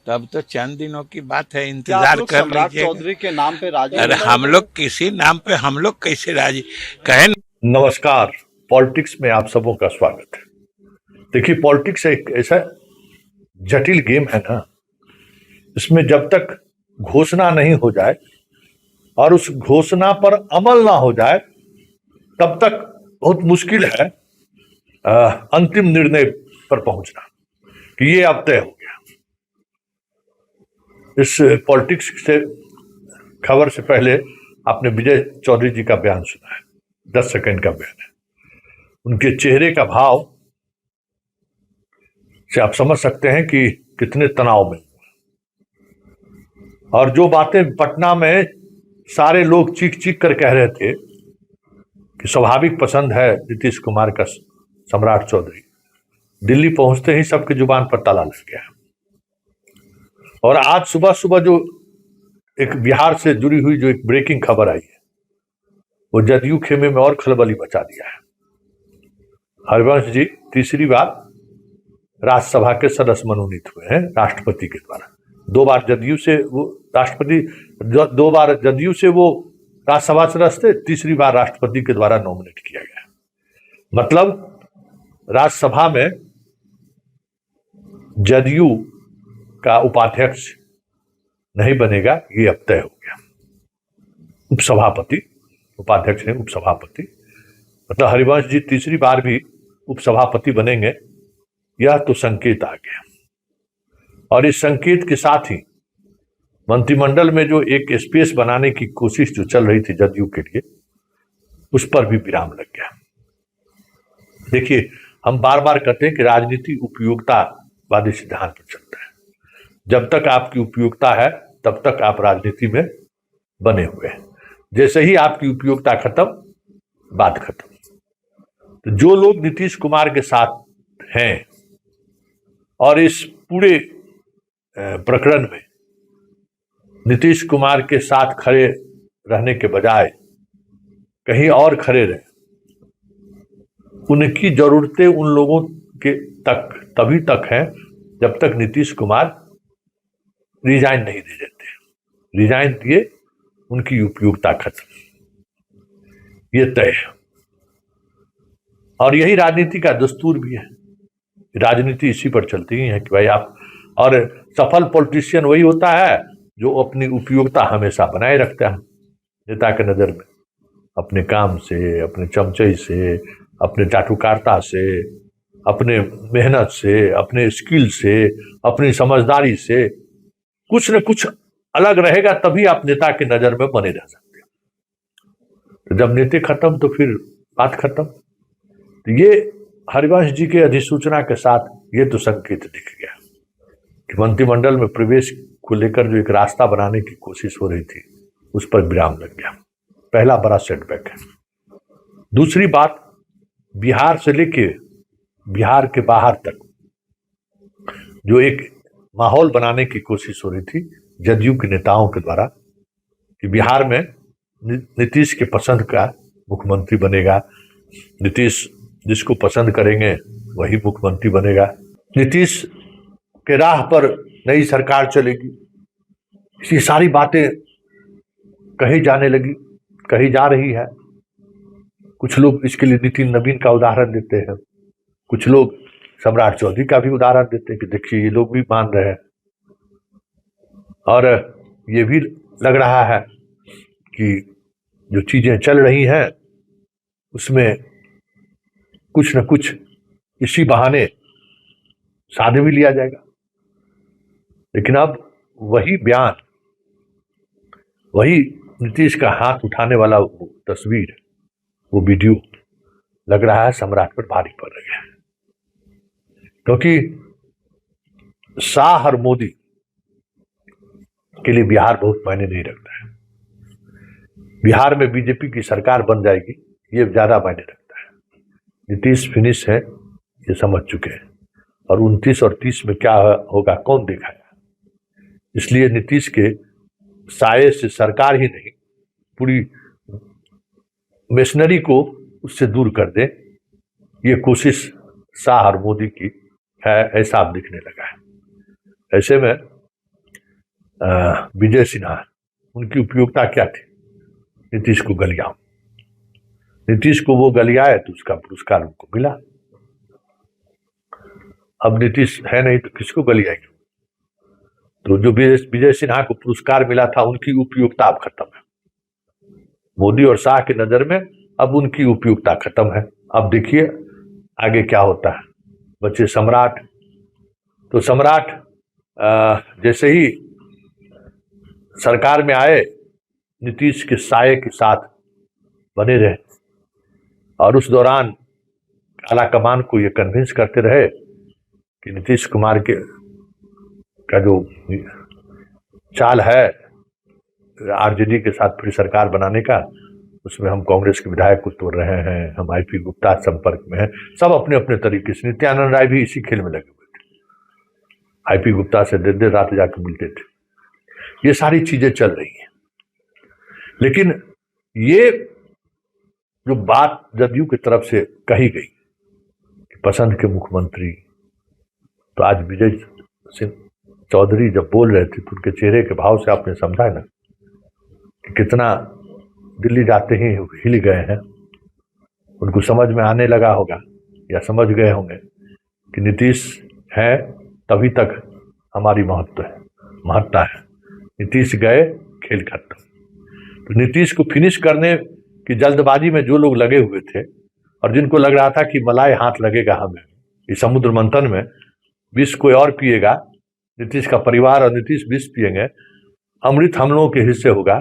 तब तो चंद दिनों की बात है, क्या आप इंतजार लोग कर सम्राट लीजिएगा। चौधरी के नाम पे राजी अरे हो गए हम थे? लोग किसी नाम पे हम लोग कैसे राजी कहे। नमस्कार। पॉलिटिक्स में आप सबों का स्वागत है। देखिए, पॉलिटिक्स एक ऐसा जटिल गेम है ना, इसमें जब तक घोषणा नहीं हो जाए और उस घोषणा पर अमल ना हो जाए तब तक बहुत मुश्किल है अंतिम निर्णय पर पहुंचना कि ये अब तय हो गया। इस पॉलिटिक्स से खबर से पहले आपने विजय चौधरी जी का बयान सुना है, 10 सेकंड का बयान है। उनके चेहरे का भाव से आप समझ सकते हैं कि कितने तनाव में, और जो बातें पटना में सारे लोग चीख चीख कर कह रहे थे कि स्वाभाविक पसंद है नीतीश कुमार का सम्राट चौधरी, दिल्ली पहुंचते ही सबकी जुबान पर ताला लग गया। और आज सुबह सुबह जो एक बिहार से जुड़ी हुई जो एक ब्रेकिंग खबर आई है, वो जदयू खेमे में और खलबली मचा दिया है। हरिवंश जी तीसरी बार राज्यसभा के सदस्य मनोनीत हुए हैं राष्ट्रपति के द्वारा। 2 बार जदयू से वो राष्ट्रपति, 2 बार जदयू से वो राज्यसभा सदस्य थे, तीसरी बार राष्ट्रपति के द्वारा नॉमिनेट किया गया। मतलब राज्यसभा में जदयू का उपाध्यक्ष नहीं बनेगा, ये अब तय हो गया। उपसभापति, उपाध्यक्ष नहीं उपसभापति, मतलब हरिवंश जी तीसरी बार भी उपसभापति बनेंगे, यह तो संकेत आ गया। और इस संकेत के साथ ही मंत्रिमंडल में जो एक स्पेस बनाने की कोशिश जो चल रही थी जदयू के लिए, उस पर भी विराम लग गया। देखिए, हम बार बार कहते हैं कि राजनीति उपयोगितावादी सिद्धांत पर चलता है। जब तक आपकी उपयोगिता है तब तक आप राजनीति में बने हुए हैं। जैसे ही आपकी उपयोगिता खत्म, बात खत्म। तो जो लोग नीतीश कुमार के साथ हैं और इस पूरे प्रकरण में नीतीश कुमार के साथ खड़े रहने के बजाय कहीं और खड़े रहे, उनकी जरूरतें उन लोगों के तक तभी तक हैं जब तक नीतीश कुमार रिजाइन नहीं दे देते। रिजाइन दिए, उनकी उपयोगिता खत्म, ये तय है। और यही राजनीति का दस्तूर भी है। राजनीति इसी पर चलती ही है कि भाई आप, और सफल पॉलिटिशियन वही होता है जो अपनी उपयोगिता हमेशा बनाए रखता है नेता के नजर में, अपने काम से, अपने चमचई से, अपने चाटुकारिता से, अपने मेहनत से, अपने स्किल से, अपनी समझदारी से कुछ न कुछ अलग रहेगा, तभी आप नेता के नजर में बने रह सकते हैं। तो जब नेता खत्म तो फिर बात खत्म। तो ये हरिवंश जी के अधिसूचना के साथ ये तो संकेत दिख गया कि मंत्रिमंडल में प्रवेश को लेकर जो एक रास्ता बनाने की कोशिश हो रही थी, उस पर विराम लग गया। पहला बड़ा सेटबैक है। दूसरी बात, बिहार से लेके बिहार के बाहर तक जो एक माहौल बनाने की कोशिश हो रही थी जदयू के नेताओं के द्वारा कि बिहार में नीतीश के पसंद का मुख्यमंत्री बनेगा, नीतीश जिसको पसंद करेंगे वही मुख्यमंत्री बनेगा, नीतीश के राह पर नई सरकार चलेगी, ये सारी बातें कही जाने लगी, कही जा रही है। कुछ लोग इसके लिए नितिन नवीन का उदाहरण देते हैं, कुछ लोग सम्राट चौधरी का भी उदाहरण देते हैं कि देखिए ये लोग भी मान रहे हैं। और ये भी लग रहा है कि जो चीजें चल रही हैं उसमें कुछ न कुछ इसी बहाने साध भी लिया जाएगा। लेकिन अब वही बयान, वही नीतीश का हाथ उठाने वाला वो तस्वीर, वो वीडियो लग रहा है सम्राट पर भारी पड़ रही है, क्योंकि शाह और मोदी के लिए बिहार बहुत मायने नहीं रखता है। बिहार में बीजेपी की सरकार बन जाएगी, ये ज्यादा मायने रखता है। नीतीश फिनिश है, ये समझ चुके हैं, और 29 और 30 में क्या होगा कौन दिखाएगा। इसलिए नीतीश के साये से सरकार ही नहीं, पूरी मशीनरी को उससे दूर कर दे, ये कोशिश शाह और मोदी की है, ऐसा अब दिखने लगा है। ऐसे में विजय सिन्हा, उनकी उपयोगिता क्या थी? नीतीश को गलियाओ, नीतीश को वो गलियाए तो उसका पुरस्कार उनको मिला। अब नीतीश है नहीं तो किसको गलियाएंगे? तो जो विजय सिन्हा को पुरस्कार मिला था, उनकी उपयोगिता अब खत्म है। मोदी और शाह की नजर में अब उनकी उपयोगिता खत्म है। अब देखिए आगे क्या होता है। बच्चे सम्राट, तो सम्राट जैसे ही सरकार में आए, नीतीश के साये के साथ बने रहे और उस दौरान आला कमान को ये कन्विंस करते रहे कि नीतीश कुमार के का जो चाल है आरजेडी के साथ फिर सरकार बनाने का, उसमें हम कांग्रेस के विधायक को तोड़ रहे हैं, हम आईपी गुप्ता संपर्क में हैं, सब अपने अपने तरीके से। नित्यानंद राय भी इसी खेल में लगे हुए थे, आईपी गुप्ता से देर देर रात जाकर मिलते थे। ये सारी चीजें चल रही हैं, लेकिन ये जो बात जदयू की तरफ से कही गई कि पसंद के मुख्यमंत्री, तो आज विजय सिंह चौधरी जब बोल रहे थे तो उनके चेहरे के भाव से आपने समझा ना कि कितना दिल्ली जाते ही हिल गए हैं। उनको समझ में आने लगा होगा या समझ गए होंगे कि नीतीश है तभी तक हमारी महत्ता है। नीतीश गए, खेल खत्म। तो नीतीश को फिनिश करने की जल्दबाजी में जो लोग लगे हुए थे और जिनको लग रहा था कि मलाई हाथ लगेगा हमें इस समुद्र मंथन में, विष कोई और पिएगा, नीतीश का परिवार और नीतीश विष पिएंगे, अमृत हम लोगों के हिस्से होगा,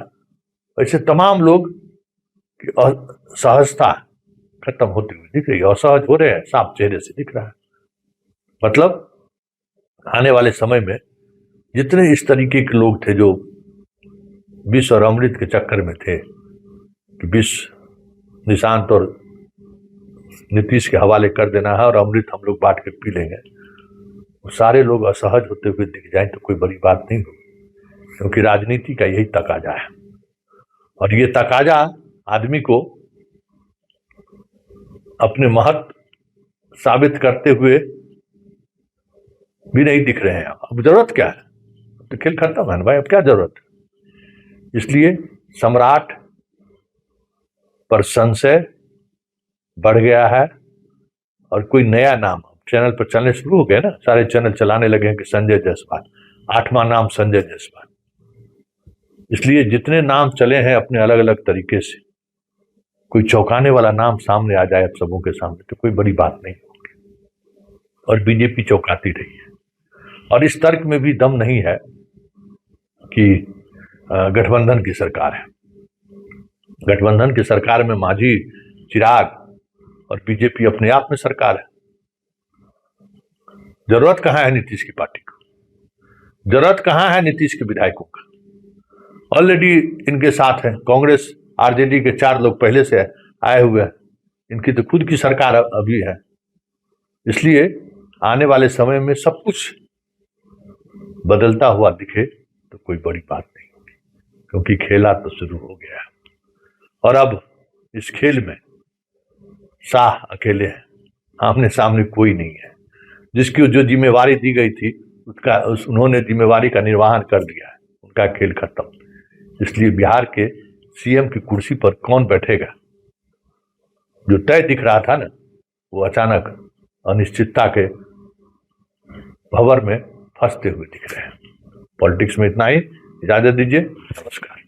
ऐसे तमाम लोग की असहजता खत्म होती हुई दिख रही है। असहज हो रहे हैं, साफ चेहरे से दिख रहा है। मतलब आने वाले समय में जितने इस तरीके के लोग थे जो विष और अमृत के चक्कर में थे कि विष निशांत और नीतीश के हवाले कर देना है और अमृत हम लोग बांट के पी लेंगे, वो सारे लोग असहज होते हुए दिख जाएं तो कोई बड़ी बात नहीं होगी, क्योंकि राजनीति का यही तकाजा है। और ये तकाजा आदमी को अपने महत्व साबित करते हुए भी नहीं दिख रहे हैं। अब जरूरत क्या है? तो खेल खत्म है ना भाई, अब क्या जरूरत है? इसलिए सम्राट पर संशय बढ़ गया है और कोई नया नाम चैनल पर चलने शुरू हो गए ना, सारे चैनल चलाने लगे हैं कि संजय जायसवाल, 8वां नाम संजय जायसवाल। इसलिए जितने नाम चले हैं अपने अलग अलग तरीके से, कोई चौंकाने वाला नाम सामने आ जाए अब सबों के सामने तो कोई बड़ी बात नहीं होगी। और बीजेपी चौंकाती रही है और इस तर्क में भी दम नहीं है कि गठबंधन की सरकार है। गठबंधन की सरकार में मांझी, चिराग और बीजेपी अपने आप में सरकार है। जरूरत कहां है नीतीश की पार्टी को? जरूरत कहां है नीतीश के विधायकों का? ऑलरेडी इनके साथ है कांग्रेस, आरजेडी के 4 लोग पहले से आए हुए हैं, इनकी तो खुद की सरकार अभी है। इसलिए आने वाले समय में सब कुछ बदलता हुआ दिखे तो कोई बड़ी बात नहीं होगी, क्योंकि खेला तो शुरू हो गया है। और अब इस खेल में शाह अकेले हैं, आमने सामने कोई नहीं है। जिसकी जो जिम्मेवारी दी गई थी उन्होंने जिम्मेवारी का निर्वहन कर दिया है, उनका खेल खत्म। इसलिए बिहार के सीएम की कुर्सी पर कौन बैठेगा, जो तय दिख रहा था ना, वो अचानक अनिश्चितता के भंवर में फंसते हुए दिख रहे हैं। पॉलिटिक्स में इतना ही, इजाजत दीजिए, नमस्कार।